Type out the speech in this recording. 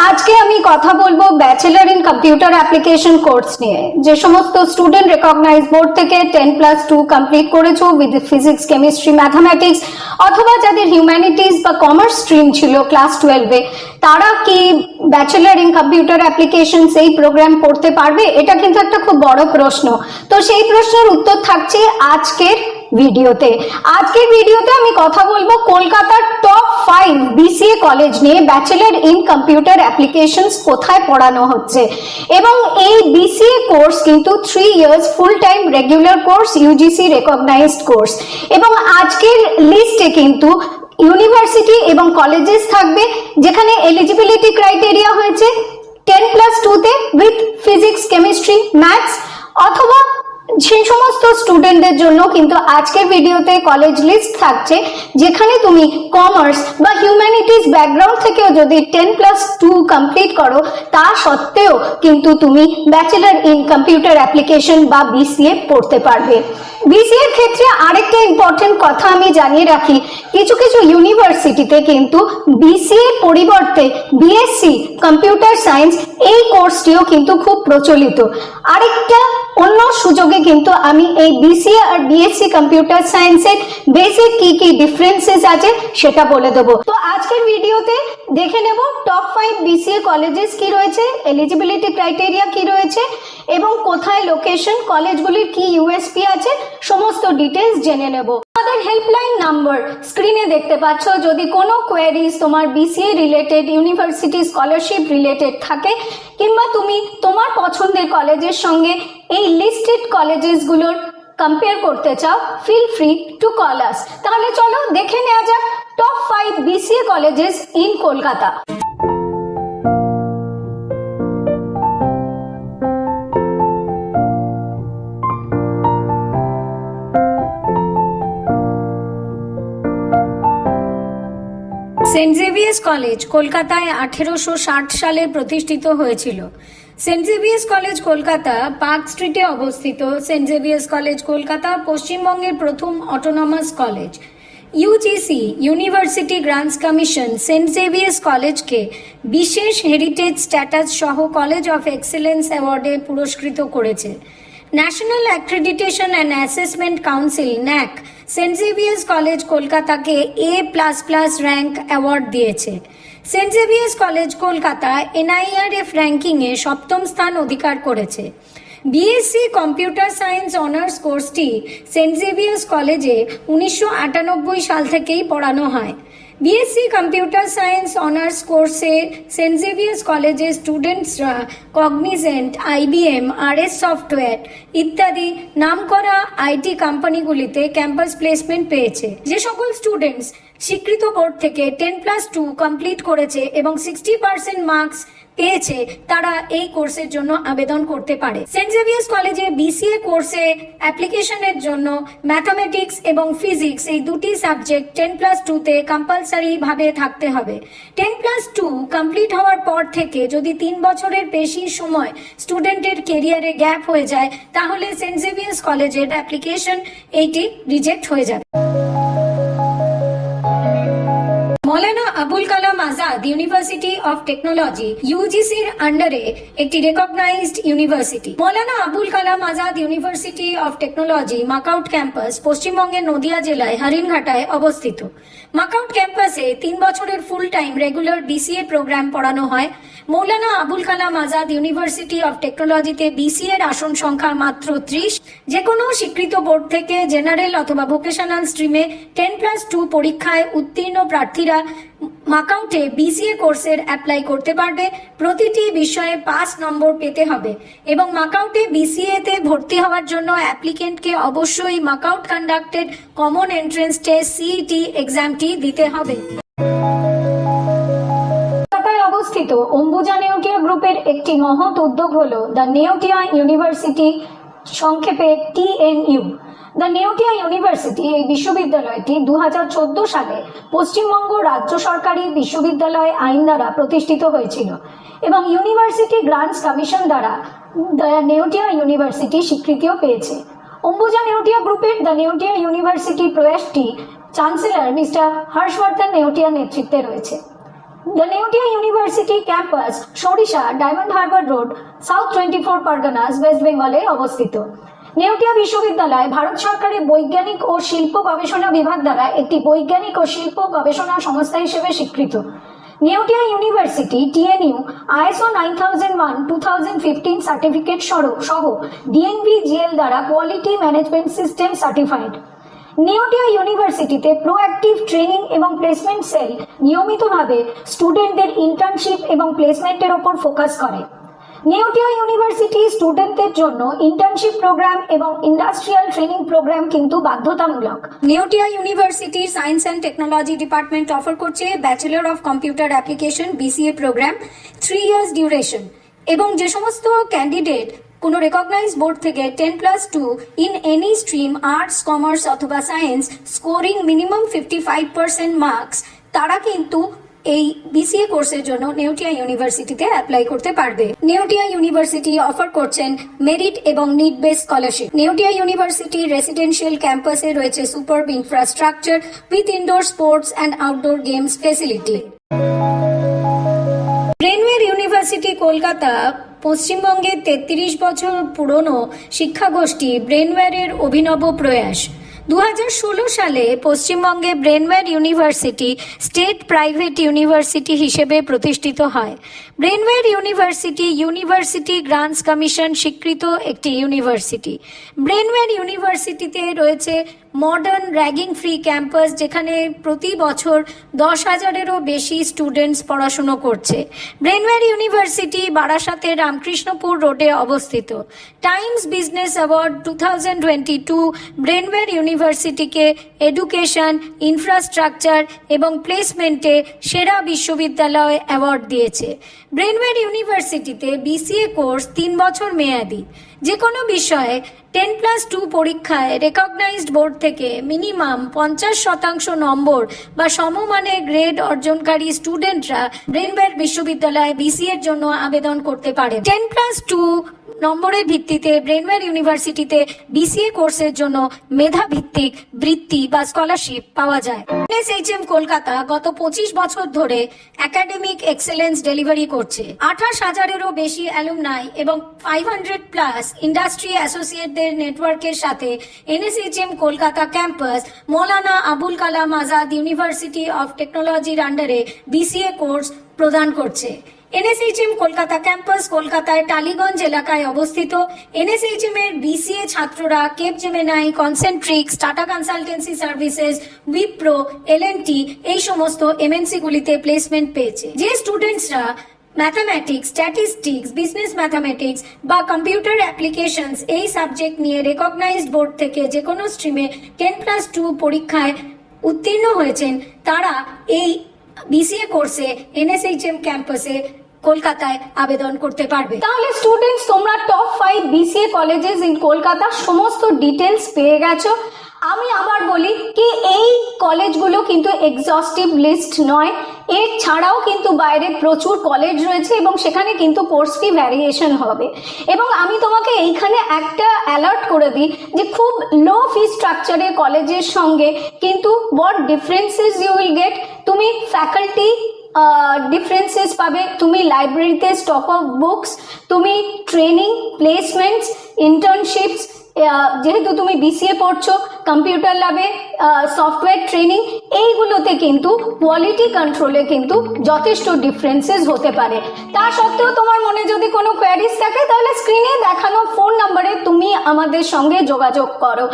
আজকে আমি কথা বলবো bachelor in computer application course নিয়ে। যে সমস্ত স্টুডেন্ট রেকগনাইজ বোর্ড থেকে 10+2 কমপ্লিট করেছো উইথ ফিজিক্স, কেমিস্ট্রি, ম্যাথামেটিক্স, অথবা যাদের হিউম্যানিটিজ বা কমার্স স্ট্রিম ছিল ক্লাস 12-এ, তারা কি ব্যাচেলর ইন কম্পিউটার অ্যাপ্লিকেশন এই প্রোগ্রাম পড়তে পারবে? এটা কিন্তু একটা খুব বড় প্রশ্ন। তো সেই প্রশ্নের উত্তর থাকছে আজকের ভিডিওতে। আজকের ভিডিওতে আমি কথা বলবো কলকাতার টপ 5 বিসিএ কলেজ নিয়ে ব্যাচেলর ইন কম্পিউটার অ্যাপ্লিকেশনস কোথায় পড়ানো হচ্ছে। এবং এই বিসিএ কোর্স কিন্তু 3 years full time regular course, UGC recognised course. এবং আজকের লিস্টে কিন্তু ইউনিভার্সিটি এবং কলেজেস থাকবে, যেখানে এলিজিবিলিটি ক্রাইটেরিয়া হয়েছে 10+2-তে উইথ ফিজিক্স, কেমিস্ট্রি, ম্যাথস, অথবা সেই সমস্ত স্টুডেন্টদের জন্য কিন্তু আজকের ভিডিওতে কলেজ লিস্ট থাকছে, যেখানে তুমি কমার্স বা হিউম্যানিটিজ ব্যাকগ্রাউন্ড থেকেও যদি 10+2 কমপ্লিট করো, তা সত্ত্বেও কিন্তু তুমি ব্যাচেলর ইন কম্পিউটার অ্যাপ্লিকেশন বা বিসিএ পড়তে পারবে। বিসিএ এর ক্ষেত্রে আরেকটা ইম্পর্টেন্ট কথা আমি জানিয়ে রাখি, কিছু কিছু ইউনিভার্সিটিতে কিন্তু বিসিএ এর পরিবর্তে বিএসসি কম্পিউটার সায়েন্স এই কোর্সটিও কিন্তু খুব প্রচলিত। আরেকটা অন্য সুযোগে কিন্তু আমি এই বিসিএ আর বিএসসি কম্পিউটার সায়েন্সের বেসিক কি কি ডিফারেন্সেস আছে সেটা বলে দেবো। তো আজকের ভিডিওতে দেখে নেব টপ 5 বিসিএ কলেজেস কি রয়েছে, এলিজিবিলিটি ক্রাইটেরিয়া কি রয়েছে, এবং কোথায় লোকেশন, কলেজগুলির কি ইউএসপি আছে, সমস্ত ডিটেলস জেনে নেব। আমাদের হেল্পলাইন নাম্বার স্ক্রিনে দেখতে পাচ্ছ। যদি কোনো কোয়েরিজ তোমার BCA related, university scholarship related থাকে, কিংবা তুমি তোমার পছন্দের কলেজের সঙ্গে এই লিস্টেড কলেজেসগুলোর কম্পেয়ার করতে চাও, feel free to call us. তাহলে চলো দেখে নেওয়া যাক top 5 BCA colleges in Kolkata. Saint Xavier's college কলকাতায় 1860 সালে প্রতিষ্ঠিত হয়েছিল। Saint Xavier's college Kolkata park স্ট্রিটে অবস্থিত। সেন্ট জেভিয়ার্স কলেজ কলকাতা পশ্চিমবঙ্গের প্রথম autonomous college. UGC university grants commission saint Xavier's কলেজকে বিশেষ হেরিটেজ স্ট্যাটাস সহ কলেজ অফ এক্সেলেন্স অ্যাওয়ার্ডে পুরস্কৃত করেছে। National accreditation and assessment council NAAC saint Xavier's college কলকাতাকে A++ র্যাঙ্ক অ্যাওয়ার্ড দিয়েছে। Saint Xavier's college Kolkata NIRF র্যাঙ্কিংয়ে 7ম স্থান অধিকার করেছে। বিএসসি কম্পিউটার সায়েন্স অনার্স কোর্সটি সেন্ট জেভিয়ার্স কলেজে 1998 সাল থেকেই পড়ানো হয়। বিএসসি কম্পিউটার সায়েন্স অনার্স কোর্সে সেন্ট জেভিয়ার্স কলেজের স্টুডেন্টসরা কগনিজেন্ট, IBM, RS সফটওয়্যার ইত্যাদি নামকরা আইটি কোম্পানিগুলিতে ক্যাম্পাস প্লেসমেন্ট পেয়েছে। যে সকল স্টুডেন্টস স্বীকৃত বোর্ড থেকে 10+2 কমপ্লিট করেছে এবং 60% মার্কস পেয়েছে, তারা এই কোর্সের জন্য আবেদন করতে পারে। সেন্ট জেভিয়ার্স কলেজে বিসিএ কোর্সে অ্যাপ্লিকেশনের জন্য ম্যাথামেটিক্স এবং ফিজিক্স এই দুটি সাবজেক্ট 10+2-তে কম্পালসারি ভাবে থাকতে হবে। 10+2 কমপ্লিট হওয়ার পর থেকে যদি 3 বছরের বেশি সময় স্টুডেন্টের কেরিয়ারে গ্যাপ হয়ে যায়, তাহলে সেন্ট জেভিয়ার্স কলেজের অ্যাপ্লিকেশন এইটি রিজেক্ট হয়ে যাবে। Maulana Abul Kalam Azad university of technology ইউজিসির আন্ডারে একটি recognised university. Maulana Abul Kalam Azad university of technology MAKAUT campus পশ্চিমবঙ্গের নদিয়া জেলায় হরিণঘাটায় অবস্থিত। মাকাউট ক্যাম্পাসে 3 বছরের full time regular BCA programme পড়ানো হয়। মৌলানা আবুল কালাম আজাদ ইউনিভার্সিটি অফ টেকনোলজিতে বিসিএ এর আসন সংখ্যা মাত্র 30। যে কোনো স্বীকৃত বোর্ড থেকে জেনারেল অথবা ভোকেশনাল স্ট্রিমে 10+2 পরীক্ষায় উত্তীর্ণ প্রার্থীরা মাকাউটে বিসিএ কোর্সের অ্যাপ্লাই করতে পারবে। প্রতিটি বিষয়ে 5 নম্বর পেতে হবে এবং মাকাউটে বিসিএ তে ভর্তি হওয়ার জন্য অ্যাপ্লিকেন্টকে অবশ্যই MAKAUT conducted common entrance test CET এক্সামটি দিতে হবে। অবস্থিত অম্বুজা নেওটিয়া গ্রুপের একটি মহৎ উদ্যোগ হলো দ্য নেওটিয়া ইউনিভার্সিটি, সংক্ষেপে TNU। দ্য নেওটিয়া ইউনিভার্সিটি এই বিশ্ববিদ্যালয়টি 2014 সালে পশ্চিমবঙ্গ রাজ্য সরকারি বিশ্ববিদ্যালয় আইন দ্বারা প্রতিষ্ঠিত হয়েছিল এবং ইউনিভার্সিটি গ্রান্টস কমিশন দ্বারা দ্য নেওটিয়া ইউনিভার্সিটি স্বীকৃতিও পেয়েছে। অম্বুজা নেওটিয়া গ্রুপের দ্য নেওটিয়া ইউনিভার্সিটি প্রয়াসটি চ্যান্সেলর মিস্টার হর্ষবর্ধন নেওটিয়ার নেতৃত্বে রয়েছে। The Neotia University campus Sarisha, Diamond Harbour Road, South 24 Parganas, West বেঙ্গলে অবস্থিত। নেওটিয়া বিশ্ববিদ্যালয় ভারত সরকারের বৈজ্ঞানিক ও শিল্প গবেষণা বিভাগ দ্বারা একটি বৈজ্ঞানিক ও শিল্প গবেষণা সংস্থা হিসেবে স্বীকৃত। Neotia university TNU ISO 9001:2015 certificate সহ DNV-GL দ্বারা quality management system certified. Neotia ইউনিভার্সিটিতে প্রোঅ্যাক্টিভ ট্রেনিং এবং প্লেসমেন্ট সেল নিয়মিতভাবে স্টুডেন্টদের ইন্টার্নশিপ এবং প্লেসমেন্টের ওপর ফোকাস করে। নেওটিয়া ইউনিভার্সিটি স্টুডেন্টদের জন্য ইন্টার্নশিপ প্রোগ্রাম এবং ইন্ডাস্ট্রিয়াল ট্রেনিং প্রোগ্রাম কিন্তু বাধ্যতামূলক। Neotia University science and technology department offer করছে bachelor of computer application BCA programme 3 years duration, এবং যে সমস্ত ক্যান্ডিডেট কোনো রেকগনাইজড বোর্ড থেকে 10+2 in any stream arts, commerce অথবা সায়েন্স স্কোরিং মিনিমাম 55% মার্কস, তারা কিন্তু এই BCA কোর্সের জন্য নেওটিয়া ইউনিভার্সিটিতে অ্যাপ্লাই করতে পারবে। নেওটিয়া ইউনিভার্সিটি অফার করছেন মেরিট এবং need base scholarship. Neotia University residential ক্যাম্পাসে রয়েছে superb infrastructure with indoor sports and outdoor games facility. Brainware University Kolkata পশ্চিমবঙ্গের 33 বছর পুরনো শিক্ষাগোষ্ঠী ব্রেনওয়্যারের অভিনব প্রয়াস। 2016 সালে পশ্চিমবঙ্গে Brainware university state private university হিসেবে প্রতিষ্ঠিত হয়। Brainware university university grants commission স্বীকৃত একটি ইউনিভার্সিটি। ব্রেনওয়্যার ইউনিভার্সিটিতে রয়েছে মডার্ন র্যাগিং ফ্রি ক্যাম্পাস, যেখানে প্রতি বছর 10,000-এরও বেশি স্টুডেন্টস পড়াশুনো করছে। ব্রেনওয়্যার ইউনিভার্সিটি বারাসাতের রামকৃষ্ণপুর রোডে অবস্থিত। টাইমস বিজনেস অ্যাওয়ার্ড 2022 ব্রেনওয়্যার ইউনিভার্সিটিকে এডুকেশন, ইনফ্রাস্ট্রাকচার এবং প্লেসমেন্টে সেরা বিশ্ববিদ্যালয় অ্যাওয়ার্ড দিয়েছে। ব্রেনওয়্যার ইউনিভার্সিটিতে BCA কোর্স 3 বছর মেয়াদি। যে কোনো বিষয়ে 10+2 পরীক্ষায় রেকগনাইজড বোর্ড থেকে মিনিমাম 50% নম্বর বা সমমানের গ্রেড অর্জনকারী স্টুডেন্টরা ব্রেনওয়্যার বিশ্ববিদ্যালয়ে BCA এর জন্য আবেদন করতে পারে। 10+2 নম্বরের ভিত্তিতে ব্রেনওয়্যার ইউনিভার্সিটিতে BCA কোর্সের জন্য মেধা ভিত্তিক বৃত্তি বা স্কলারশিপ পাওয়া যায়। NSHM কলকাতা গত 25 বছর ধরে একাডেমিক এক্সেলেন্স ডেলিভারি করছে। 28,000-এরও বেশি অ্যালুমনাই এবং 500+ ইন্ডাস্ট্রি অ্যাসোসিয়েটদের নেটওয়ার্কের সাথে NSHM Kolkata campus Maulana Abul Kalam Azad university of টেকনোলজির আন্ডারে BCA কোর্স প্রদান করছে। NSHM কলকাতা ক্যাম্পাস কলকাতায় টালিগঞ্জ এলাকায় অবস্থিত। NSHM এর BCA ছাত্ররা Capgemini, Concentrix, Tata consultancy services, Wipro, L&T এই সমস্ত MNC গুলিতে প্লেসমেন্ট পেয়েছে। যে স্টুডেন্টসরা ম্যাথামেটিক্স, স্ট্যাটিস্টিক্স, বিজনেস ম্যাথামেটিক্স বা কম্পিউটার অ্যাপ্লিকেশনস এই সাবজেক্ট নিয়ে রেকগনাইজড বোর্ড থেকে যে কোনো স্ট্রিমে 10+2 পরীক্ষায় উত্তীর্ণ হয়েছেন, তারা এই BCA কোর্সে NSHM ক্যাম্পাসে কলকাতায় আবেদন করতে পারবে। তাহলে স্টুডেন্টস, তোমরা top 5 BCA colleges in Kolkata সমস্ত ডিটেলস পেয়ে গেছো। আমি আবার বলি কি এই কলেজগুলো কিন্তু এক্সস্টিভ লিস্ট নয়, এর ছাড়াও কিন্তু বাইরে প্রচুর কলেজ রয়েছে এবং সেখানে কিন্তু কোর্স ফি ভ্যারিয়েশন হবে। এবং আমি তোমাকে এইখানে একটা অ্যালার্ট করে দিই যে খুব লো ফি স্ট্রাকচারের কলেজের সঙ্গে কিন্তু what differences you will get, তুমি ফ্যাকাল্টি ডিফারেন্সেস পাবে, তুমি লাইব্রেরিতে স্টক অফ বুকস, তুমি ট্রেনিং, প্লেসমেন্টস, ইন্টার্নশিপস, যেহেতু তুমি BCA পড়ছো, কম্পিউটার ল্যাবে সফটওয়্যার ট্রেনিং, এইগুলোতে কিন্তু কোয়ালিটি কন্ট্রোলে কিন্তু যথেষ্ট ডিফারেন্সেস হতে পারে। তা সত্ত্বেও তোমার মনে যদি কোনো কোয়ারিজ থাকে তাহলে স্ক্রিনে দেখানো ফোন নাম্বারে তুমি আমাদের সঙ্গে যোগাযোগ করো।